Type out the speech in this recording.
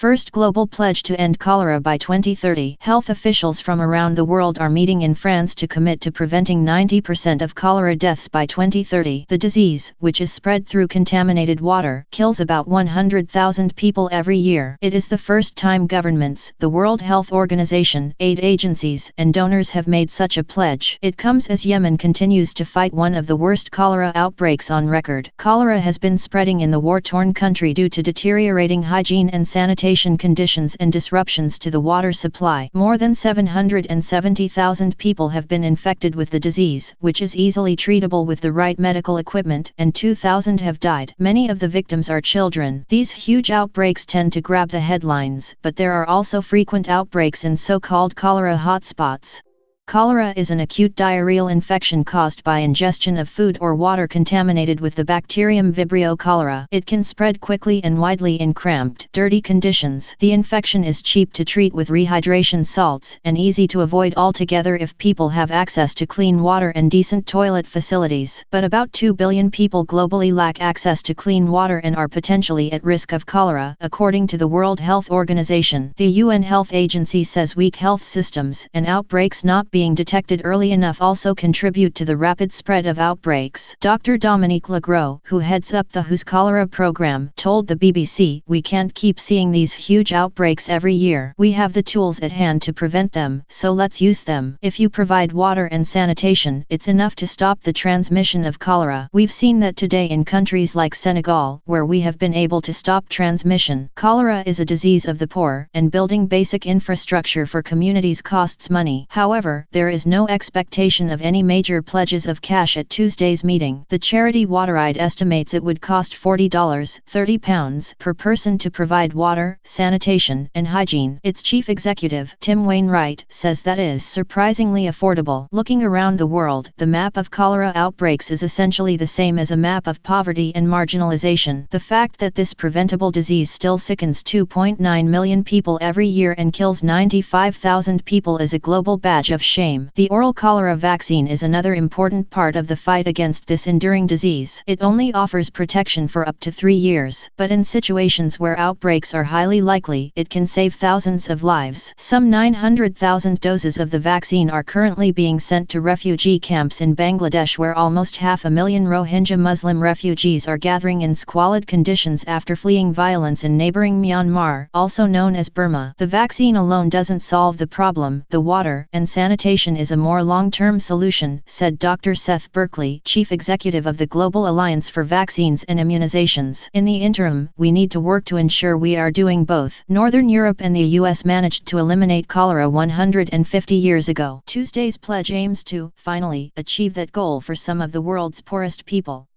First global pledge to end cholera by 2030. Health officials from around the world are meeting in France to commit to preventing 90% of cholera deaths by 2030. The disease, which is spread through contaminated water, kills about 100,000 people every year. It is the first time governments, the World Health Organization, aid agencies, and donors have made such a pledge. It comes as Yemen continues to fight one of the worst cholera outbreaks on record. Cholera has been spreading in the war-torn country due to deteriorating hygiene and sanitation conditions and disruptions to the water supply. More than 770,000 people have been infected with the disease, which is easily treatable with the right medical equipment, and 2,000 have died. Many of the victims are children. These huge outbreaks tend to grab the headlines, but there are also frequent outbreaks in so-called cholera hotspots. Cholera is an acute diarrheal infection caused by ingestion of food or water contaminated with the bacterium Vibrio cholera. It can spread quickly and widely in cramped, dirty conditions. The infection is cheap to treat with rehydration salts and easy to avoid altogether if people have access to clean water and decent toilet facilities. But about 2 billion people globally lack access to clean water and are potentially at risk of cholera, according to the World Health Organization. The UN Health Agency says weak health systems and outbreaks not being detected early enough also contribute to the rapid spread of outbreaks. Dr. Dominique Legros, who heads up the WHO's cholera program, told the BBC, "We can't keep seeing these huge outbreaks every year. We have the tools at hand to prevent them, so let's use them. If you provide water and sanitation, it's enough to stop the transmission of cholera. We've seen that today in countries like Senegal, where we have been able to stop transmission. Cholera is a disease of the poor, and building basic infrastructure for communities costs money." However, there is no expectation of any major pledges of cash at Tuesday's meeting. The charity WaterAid estimates it would cost $40, £30 per person to provide water, sanitation, and hygiene. Its chief executive, Tim Wainwright, says that is surprisingly affordable. Looking around the world, the map of cholera outbreaks is essentially the same as a map of poverty and marginalization. The fact that this preventable disease still sickens 2.9 million people every year and kills 95,000 people is a global badge of shame. The oral cholera vaccine is another important part of the fight against this enduring disease. It only offers protection for up to 3 years, but in situations where outbreaks are highly likely, it can save thousands of lives. Some 900,000 doses of the vaccine are currently being sent to refugee camps in Bangladesh, where almost 500,000 Rohingya Muslim refugees are gathering in squalid conditions after fleeing violence in neighboring Myanmar, also known as Burma. The vaccine alone doesn't solve the problem. The water and sanitation is a more long-term solution, said Dr. Seth Berkley, chief executive of the Global Alliance for Vaccines and Immunizations. In the interim, we need to work to ensure we are doing both. Northern Europe and the US managed to eliminate cholera 150 years ago. Tuesday's pledge aims to, finally, achieve that goal for some of the world's poorest people.